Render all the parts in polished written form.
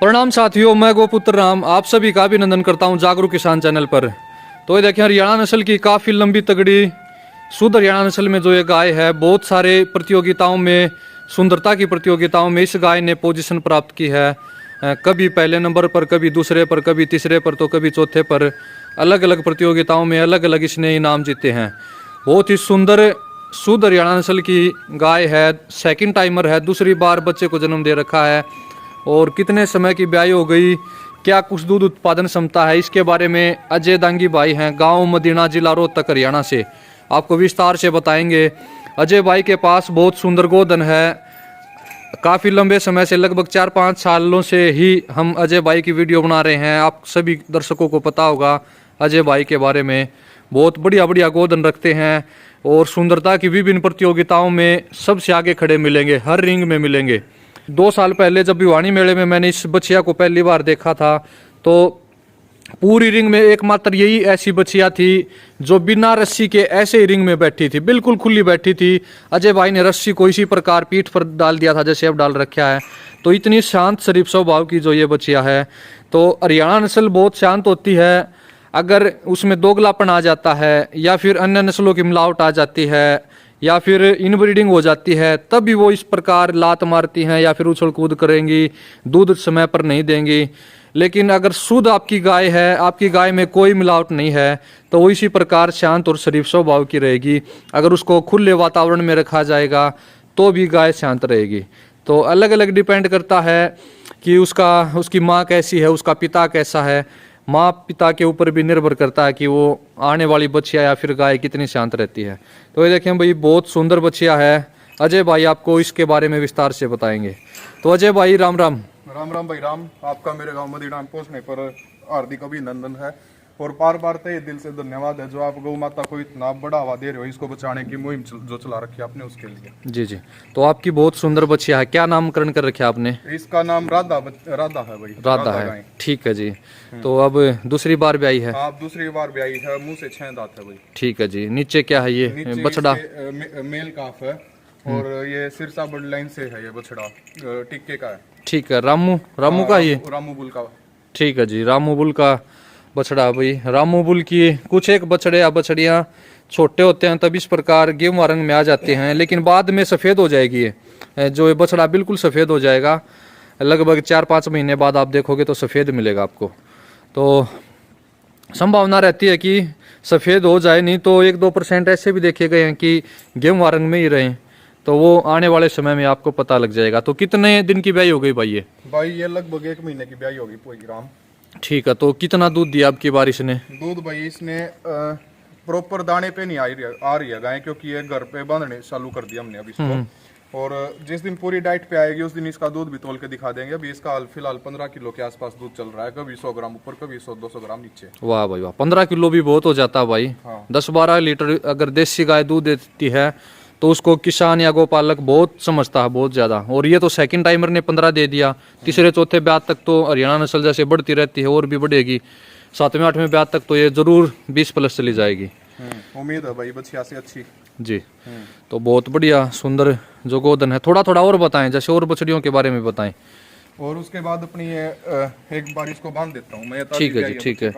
प्रणाम साथियों, मैं गोपुत्र राम आप सभी का अभिनंदन करता हूं जागरूक किसान चैनल पर। तो ये देखें, हरियाणा नस्ल की काफ़ी लंबी तगड़ी शुद्ध हरियाणा नस्ल में जो ये गाय है, बहुत सारे प्रतियोगिताओं में, सुंदरता की प्रतियोगिताओं में इस गाय ने पोजीशन प्राप्त की है। कभी पहले नंबर पर, कभी दूसरे पर, कभी तीसरे पर, तो कभी चौथे पर। अलग अलग प्रतियोगिताओं में अलग अलग इसने इनाम जीते हैं। बहुत ही सुंदर शुद्ध हरियाणा नस्ल की गाय है, सेकंड टाइमर है, दूसरी बार बच्चे को जन्म दे रखा है। और कितने समय की ब्याई हो गई, क्या कुछ दूध उत्पादन क्षमता है, इसके बारे में अजय दांगी भाई हैं, गांव मदीना, जिला रोहतक, हरियाणा से आपको विस्तार से बताएंगे। अजय भाई के पास बहुत सुंदर गोधन है। काफ़ी लंबे समय से, लगभग 4-5 सालों से ही हम अजय भाई की वीडियो बना रहे हैं। आप सभी दर्शकों को पता होगा अजय भाई के बारे में। बहुत बढ़िया बढ़िया गोधन रखते हैं और सुंदरता की विभिन्न प्रतियोगिताओं में सबसे आगे खड़े मिलेंगे, हर रिंग में मिलेंगे। 2 साल पहले जब भिवानी मेले में मैंने इस बछिया को पहली बार देखा था, तो पूरी रिंग में एकमात्र यही ऐसी बछिया थी जो बिना रस्सी के ऐसे ही रिंग में बैठी थी, बिल्कुल खुली बैठी थी। अजय भाई ने रस्सी को इसी प्रकार पीठ पर डाल दिया था जैसे अब डाल रखा है। तो इतनी शांत शरीफ स्वभाव की जो ये बछिया है। तो हरियाणा नस्ल बहुत शांत होती है। अगर उसमें दोगलापन आ जाता है या फिर अन्य नस्लों की मिलावट आ जाती है या फिर इनब्रीडिंग हो जाती है, तब भी वो इस प्रकार लात मारती हैं या फिर उछल कूद करेंगी, दूध समय पर नहीं देंगी। लेकिन अगर शुद्ध आपकी गाय है, आपकी गाय में कोई मिलावट नहीं है, तो वो इसी प्रकार शांत और शरीफ स्वभाव की रहेगी। अगर उसको खुले वातावरण में रखा जाएगा तो भी गाय शांत रहेगी। तो अलग अलग डिपेंड करता है कि उसकी माँ कैसी है, उसका पिता कैसा है। माँ पिता के ऊपर भी निर्भर करता है कि वो आने वाली बछिया या फिर गाय कितनी शांत रहती है। तो ये देखें भाई, बहुत सुंदर बछिया है। अजय भाई आपको इसके बारे में विस्तार से बताएंगे। तो अजय भाई राम राम। राम राम भाई राम। आपका मेरे गांव मदीना पहुंचने पर हार्दिक अभिनंदन है और बार बार तहे दिल से धन्यवाद है जो आप गौ माता को इतना बढ़ावा दे रहे हो, इसको बचाने की मुहिम जो चला रखी है आपने उसके लिए। जी जी। तो आपकी बहुत सुंदर बछिया है, क्या नामकरण कर रखा आपने? इसका नाम राधा है भाई। राधा है, ठीक है जी। तो अब दूसरी बार ब्याई है? आप दूसरी बार ब्याई है, मुंह से 6 दांत है भाई। ठीक है जी। नीचे क्या है ये? बछड़ा मेल काफ है और ये सिरसा बड लाइन से है, ये बछड़ा टिक्के का है। ठीक है। रामू का ये? रामू बुल का। ठीक है जी। रामू बुल का बछड़ा भाई। रामू बुल की कुछ एक बछड़े या बछड़ियाँ छोटे होते हैं तब इस प्रकार गेहुआ रंग में आ जाते हैं, लेकिन बाद में सफ़ेद हो जाएगी ये जो ये बछड़ा बिल्कुल सफ़ेद हो जाएगा। लगभग 4-5 महीने बाद आप देखोगे तो सफ़ेद मिलेगा आपको। तो संभावना रहती है कि सफ़ेद हो जाए, नहीं तो 1-2% ऐसे भी देखे गए हैं कि गेहुआ रंग में ही रहें। तो वो आने वाले समय में आपको पता लग जाएगा। तो कितने दिन की ब्याई हो गई भाई ये? भाई ये लगभग 1 महीने की ब्याई होगी पूरी ग्राम। ठीक है। तो कितना दूध दिया आपकी बारिश ने? दूध भाई इसने प्रॉपर दाने पे नहीं आ रही है गाय, क्योंकि ये घर पे बांधने चालू कर दिया हमने अभी इसको। और जिस दिन पूरी डाइट पे आएगी उस दिन इसका दूध भी तोल के दिखा देंगे। अभी इसका फिलहाल 15 किलो के आसपास दूध चल रहा है, कभी 100 ग्राम ऊपर, कभी 100-200 ग्राम नीचे। वाह भाई वाह, 15 किलो भी बहुत हो जाता है भाई। हाँ। 10-12 लीटर अगर देसी गाय दूध देती है तो उसको किसान या गोपालक बहुत समझता है, बहुत ज़्यादा। और ये तो सेकंड टाइमर ने 15 दे दिया। तीसरे चौथे ब्याज तक तो हरियाणा नस्ल जैसे बढ़ती रहती है और भी बढ़ेगी। 7वें-8वें ब्याज तक तो ये जरूर 20+ चली जाएगी। उम्मीद है भाई बछिया से अच्छी जी। तो बहुत बढ़िया सुंदर जो गोधन है। थोड़ा थोड़ा और बताएं, जैसे और बछड़ियों के बारे में बताएं। और उसके बाद अपनी एक बार इसको बांध देता हूँ मैं। ठीक है जी, ठीक है।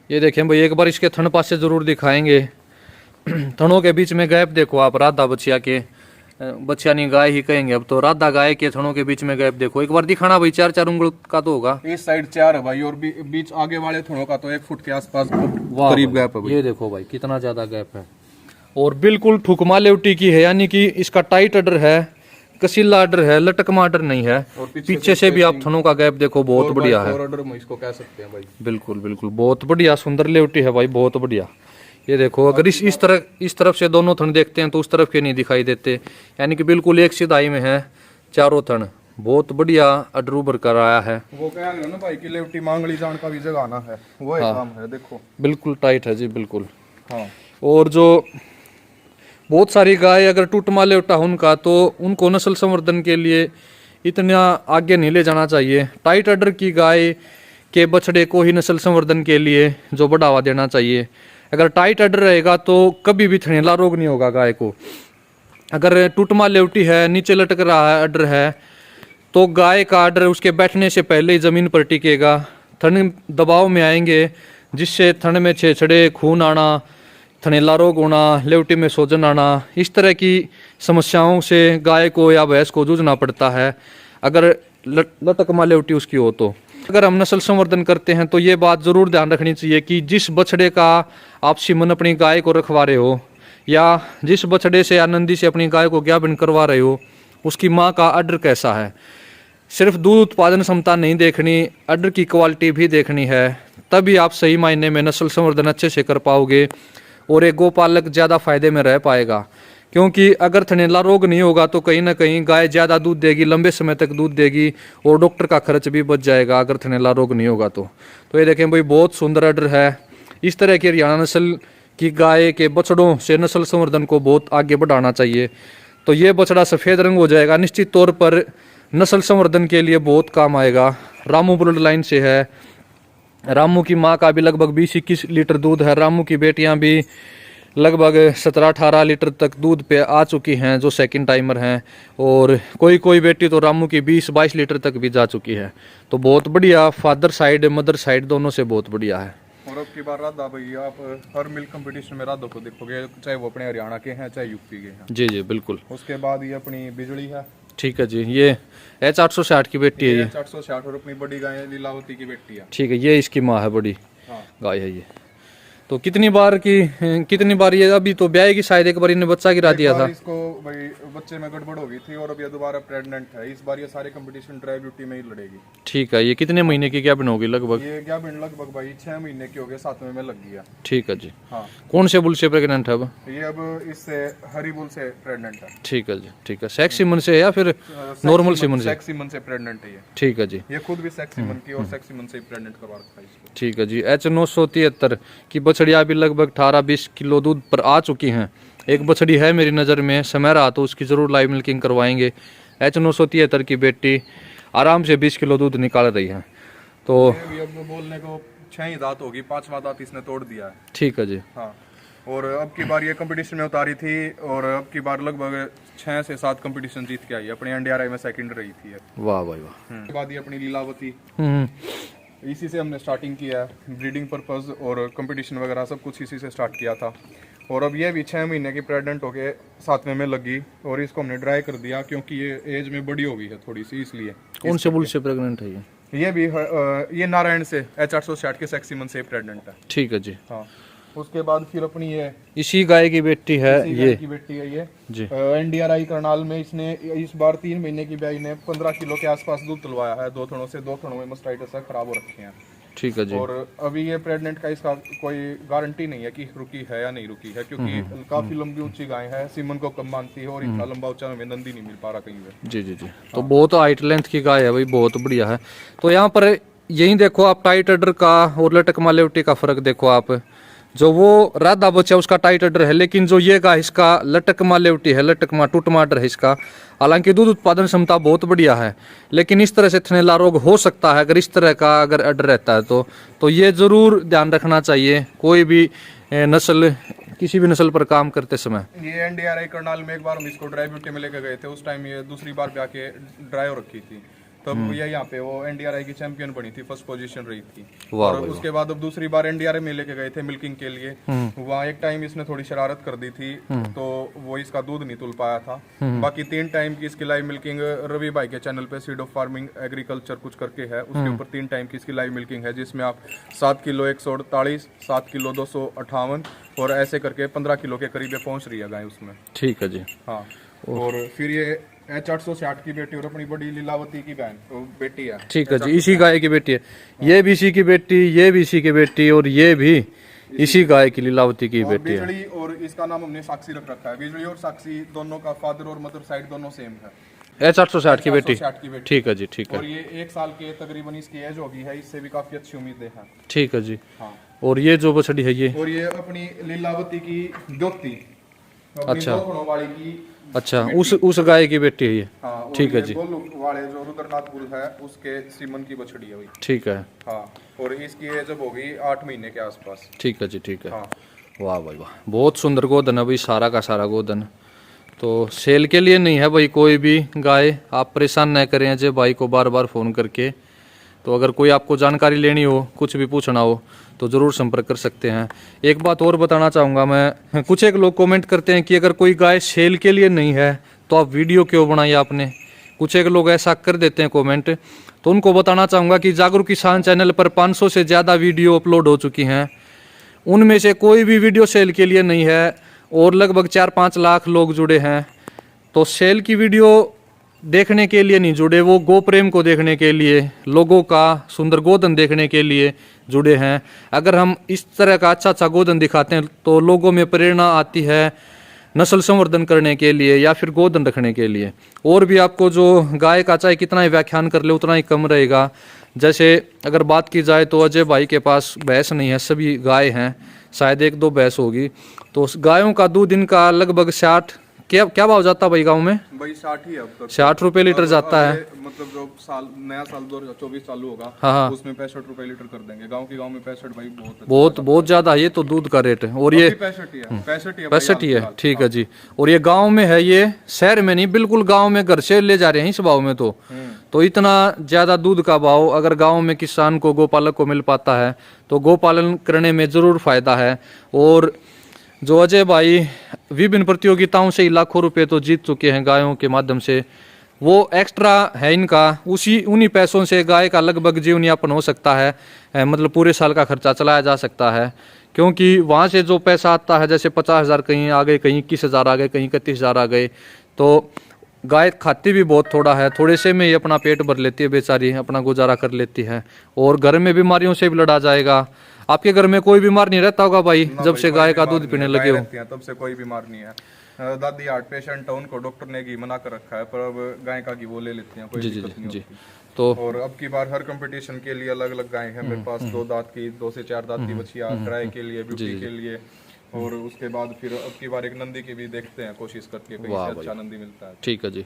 ये देखें भाई, एक बार इसके थन पास से जरूर दिखाएंगे। थनों के बीच में गैप देखो आप, राधा बछिया के, बछिया नहीं गाय ही कहेंगे अब तो, राधा गाय के थनों के बीच में गैप देखो एक बार दिखाना भाई। 4-4 उंगल का तो होगा। इस साइड 4 है भाई और बीच आगे वाले थनों का तो 1 फुट के आसपास करीब गैप है भाई। ये देखो भाई कितना ज्यादा गैप है। और बिल्कुल ठुकमा लेवटी की है, यानी कि इसका टाइट अडर है, कसीला अडर है, लटकमा अडर नहीं है। और पीछे से भी आप थनों का गैप देखो, बहुत बढ़िया है। इसको कह सकते हैं भाई। बिल्कुल बिल्कुल, बहुत बढ़िया सुंदर लेवटी है भाई, बहुत बढ़िया। ये देखो, अगर इस तरफ से दोनों थन देखते हैं तो उस तरफ के नहीं दिखाई देते, यानी कि बिल्कुल एक सिधाई में है चारों थन। बहुत बढ़िया अडर उभर कर आया है। वो कह रहे हो ना भाई कि लेवटी मांगली जान का भी जगाना है, वो एक काम है। देखो बिल्कुल टाइट है जी, बिल्कुल। हाँ। और जो बहुत सारी गाय अगर टूटमा लेवटा उनका, तो उनको नस्ल संवर्धन के लिए इतना आगे नहीं ले जाना चाहिए। टाइट अडर की गाय के बछड़े को ही नस्ल संवर्धन के लिए जो बढ़ावा देना चाहिए। अगर टाइट अडर रहेगा तो कभी भी थनेला रोग नहीं होगा गाय को। अगर टूटमा लेवटी है, नीचे लटक रहा है अडर है, तो गाय का आर्डर उसके बैठने से पहले ही जमीन पर टिकेगा, थन दबाव में आएंगे जिससे थन में छेछड़े, खून आना, थनेला रोग होना, लेवटी में सोजन आना, इस तरह की समस्याओं से गाय को या भैंस को जूझना पड़ता है अगर लटकमा लेवटी उसकी हो। तो अगर हम नस्ल संवर्धन करते हैं तो ये बात जरूर ध्यान रखनी चाहिए कि जिस बछड़े का आप सीमन अपनी गाय को रखवा रहे हो या जिस बछड़े से आनंदी से अपनी गाय को ज्ञापन करवा रहे हो उसकी माँ का अड्र कैसा है। सिर्फ दूध उत्पादन क्षमता नहीं देखनी, अड्र की क्वालिटी भी देखनी है, तभी आप सही मायने में नस्ल संवर्धन अच्छे से कर पाओगे और एक गोपालक ज़्यादा फायदे में रह पाएगा। क्योंकि अगर थनेला रोग नहीं होगा तो कहीं ना कहीं गाय ज़्यादा दूध देगी, लंबे समय तक दूध देगी और डॉक्टर का खर्च भी बच जाएगा अगर थनेला रोग नहीं होगा तो। ये देखें भाई, बहुत सुंदर अड्र है। इस तरह की हरियाणा नस्ल की गाय के बछड़ों से नस्ल संवर्धन को बहुत आगे बढ़ाना चाहिए। तो ये बछड़ा सफ़ेद रंग हो जाएगा, निश्चित तौर पर नस्ल संवर्धन के लिए बहुत काम आएगा। रामू ब्लड लाइन से है। रामू की माँ का भी लगभग 20-21 लीटर दूध है। रामू की बेटियां भी लगभग 17-18 लीटर तक दूध पे आ चुकी हैं जो सेकंड टाइमर हैं, और कोई बेटी तो रामू की 20-22 लीटर तक भी जा चुकी है। तो बहुत बढ़िया, फादर साइड मदर साइड दोनों से बहुत बढ़िया है। और अब की बार राधा भाई, आप हर मिल्क कंपटीशन में राधों को देखोगे, चाहे वो अपने हरियाणा के हैं चाहे यूपी के हैं। जी जी बिल्कुल। उसके बाद ये अपनी बिजली है। ठीक है जी, ये H860 की बेटी है। ये 860 और अपनी बड़ी गाय लीलावती की बेटी है। ठीक है, ये इसकी माँ है, बड़ी हाँ। गाय है ये। तो कितनी बार ये अभी तो ब्याह की शायद एक बार इन्हें बच्चा गिरा दिया था। इसको भाई बच्चे में गड़बड़ हो गई थी और अब ये दोबारा प्रेग्नेंट है। इस बार ये सारे कंपटीशन ड्राई ब्यूटी में ही लड़ेगी। ठीक है, ये कितने महीने की गैप होगी लगभग? ये गैप लगभग भाई 6 महीने की हो गई, 7वें में लग गया। ठीक है जी। हाँ। कौन से बुल से प्रेग्नेंट है अब? ये अब इससे हरी बुल से प्रेग्नेंट है। ठीक है जी, ठीक है। सेक्स सीमन से है या फिर नॉर्मल सीमन से? सेक्स सीमन से प्रेग्नेंट है ये। ठीक है जी। ये खुद भी सेक्स सीमन की और सेक्स सीमन से ही प्रेग्नेंट करवा रखा है इसको। ठीक है जी। H973 की बछड़ियाँ भी लगभग 18-20 किलो दूध पर आ चुकी हैं। एक बछड़ी है मेरी नज़र में, समय रहा तो उसकी ज़रूर लाइव मिल्किंग करवाएंगे। H973 की बेटी आराम से 20 किलो दूध निकाल रही है। तो ये अब बोलने को 6 ही दांत होगी, 5वां दांत इसने तोड़ दिया है। ठीक है जी। हाँ। और अब की बार ये कंपटीशन में उतारी थी और अब की बार लगभग 6 से 7 कंपटीशन जीत के आई है। अपने NDRI में सेकंड रही थी। वाह भाई वाह। उसके बाद ये अपनी लीलावती, हम्म। इसी से हमने स्टार्टिंग किया है। ब्रीडिंग पर्पस और कंपटीशन वगैरह सब कुछ इसी से स्टार्ट किया था। और अब ये भी 6 महीने की प्रेग्नेंट होके 7वें में लगी और इसको हमने ड्राई कर दिया क्योंकि ये एज में बड़ी हो गई है थोड़ी सी, इसलिए। कौन से बुल से प्रेग्नेंट है ये? ये भी ये नारायण से H860 के सेक्स सीमन से प्रेग्नेंट है। ठीक है जी। हाँ। उसके बाद फिर अपनी ये इसी गाय की बेटी है ये की बेटी है ये जी। NDRI करनाल में इसने इस बार 3 महीने की ब्याई ने 15 किलो के आसपास दूध तुलवाया है। 2 थनों से 2 थनों में मस्टाइटिस खराब हो रखे हैं। ठीक है जी। और अभी ये प्रेग्नेंट का इसका कोई गारंटी नहीं है कि रुकी है या नहीं रुकी है, क्योंकि काफी लंबी ऊंची गाय है, सीमन को कम मानती है और इतना लंबा ऊंचा हमें नंदी नहीं मिल पा रहा कहीं पे। जी जी जी। तो बहुत हाइट लेंथ की गाय है भाई, बहुत बढ़िया है। तो यहाँ पर यही देखो आप, टाइट अडर का और लटक मालेवटी का फर्क देखो आप। जो वो राधा बच्चा उसका टाइट अडर है, लेकिन जो ये गाय इसका लटक मालेवटी है, लटक मा टूटमा अडर है इसका। हालांकि दूध उत्पादन क्षमता बहुत बढ़िया है, लेकिन इस तरह से थनेला रोग हो सकता है अगर इस तरह का अगर अडर रहता है तो ये जरूर ध्यान रखना चाहिए कोई भी नस्ल, किसी भी नस्ल पर काम करते समय। ये NDRI करनाल में एक बार हम इसको ड्राई ब्यूटी में लेकर गए थे। उस टाइम ये दूसरी बार ब्याह के ड्राई हो रखी थी, तब ये यहाँ पे वो NDRI की चैंपियन बनी थी, फर्स्ट पोजीशन रही थी। और उसके बाद अब दूसरी बार NDRI में लेके गए थे मिल्किंग के लिए। वहाँ एक टाइम इसने थोड़ी शरारत कर दी थी तो वो इसका दूध नहीं तुल पाया था। बाकी 3 टाइम की इसकी लाइव मिल्किंग रवि भाई के चैनल पे सीड ऑफ फार्मिंग एग्रीकल्चर कुछ करके है, उसके ऊपर 3 टाइम की इसकी लाइव मिल्किंग है, जिसमें आप 7 किलो 148, 7 किलो 258 और ऐसे करके 15 किलो के करीब पहुंच रही है गाय उसमें। ठीक है जी। हाँ। और फिर ये H860 की बेटी और अपनी बड़ी लीलावती की बहन तो बेटी है। ठीक है जी, इसी गाय की बेटी है। ये भी इसी की बेटी, ये भी इसी की बेटी और ये भी इसी गाय की लीलावती की बेटी है। बिजली और इसका नाम हमने साक्षी रख रखा है। बिजली और साक्षी दोनों का फादर और मदर साइड दोनों सेम है। H860 की बेटी। 860 की बेटी। ठीक है जी, ठीक है। और ये 1 साल के तकरीबन इसकी एज होगी है, इससे भी काफी अच्छी उम्मीदें हैं। ठीक है जी। हाँ। और ये जो बछड़ी है ये? और ये अपनी लीलावती की दोती, अच्छा वाली की। अच्छा, उस गाय की बेटी है ये। हाँ, ठीक है जी। गोलू वाले जो रुद्रनाथ बुल है उसके सीमन की बछड़ी है वही। ठीक है। हाँ। और इसकी एज अब हो गई 8 महीने के आसपास। ठीक है जी, ठीक है। हाँ। वाह भाई वाह, बहुत सुंदर गोदन है भाई, सारा का सारा गोदन। तो सेल के लिए नहीं है भाई कोई भी गाय, आप परेशान न करें अजय भाई को बार बार फ़ोन करके। तो अगर कोई आपको जानकारी लेनी हो, कुछ भी पूछना हो तो ज़रूर संपर्क कर सकते हैं। एक बात और बताना चाहूँगा मैं, कुछ एक लोग कमेंट करते हैं कि अगर कोई गाय सेल के लिए नहीं है तो आप वीडियो क्यों बनाई आपने, कुछ एक लोग ऐसा कर देते हैं कमेंट। तो उनको बताना चाहूँगा कि जागरूक किसान चैनल पर 500 से ज़्यादा वीडियो अपलोड हो चुकी हैं, उनमें से कोई भी वीडियो सेल के लिए नहीं है और लगभग 4-5 लाख लोग जुड़े हैं। तो सेल की वीडियो देखने के लिए नहीं जुड़े, वो गो प्रेम को देखने के लिए, लोगों का सुंदर गोधन देखने के लिए जुड़े हैं। अगर हम इस तरह का अच्छा अच्छा गोधन दिखाते हैं तो लोगों में प्रेरणा आती है नस्ल संवर्धन करने के लिए या फिर गोधन रखने के लिए। और भी आपको जो गाय का चाहे कितना ही व्याख्यान कर ले उतना ही कम रहेगा। जैसे अगर बात की जाए तो अजय भाई के पास भैंस नहीं है, सभी गाय हैं, शायद 1-2 भैंस होगी। तो उस गायों का दूध इनका लगभग 60, क्या भाव जाता भाई गाँव में? भाई 60 ही है अब तक। 60 रुपये लीटर जाता है। मतलब जो साल नया साल 2024 चालू होगा, हाँ। उसमें 65 रुपए लीटर कर देंगे। गांव में 65 भाई बहुत ज्यादा है ये तो दूध का रेट है। और ये 65 ही है, 65 ही है, ठीक है जी। और ये गांव में है, ये शहर में नहीं, बिल्कुल गांव में घर से ले जा रहे हैं इस भाव में। तो इतना ज्यादा दूध का भाव अगर गांव में किसान को, गोपालक को मिल पाता है तो गोपालन करने में जरूर फायदा है। और जो अजय भाई विभिन्न प्रतियोगिताओं से लाखों रुपए तो जीत चुके हैं गायों के माध्यम से, वो एक्स्ट्रा है इनका, उन्हीं पैसों से गाय का लगभग जीवन यापन हो सकता है। मतलब पूरे साल का खर्चा चलाया जा सकता है, क्योंकि वहाँ से जो पैसा आता है, जैसे 50,000 कहीं आ गए, कहीं 21,000 आ गए, कहीं 31,000 आ गए, तो गाय खाती भी बहुत थोड़ा है, थोड़े से में ही अपना पेट भर लेती है बेचारी, अपना गुजारा कर लेती है। और घर में बीमारियों से भी लड़ा जाएगा। आपके घर में कोई बीमार नहीं रहता होगा भाई जब से गाय का दूध पीने लगे हो? तब से कोई बीमार नहीं है। दादी हार्ट पेशेंट है, उनको डॉक्टर ने घी मना कर रखा है, पर अब गाय का घी वो ले लेती हैं, कोई दिक्कत नहीं होती। तो और अब की बार हर कंपटीशन के लिए अलग अलग गाय हैं मेरे पास। 2 दांत की, 2 से 4 दांत की बछिया, ट्राई के लिए, ब्यूटी के लिए। और उसके बाद फिर अब की बार एक नंदी की भी देखते हैं, कोशिश करके कहीं से अच्छा नंदी मिलता है। ठीक है जी।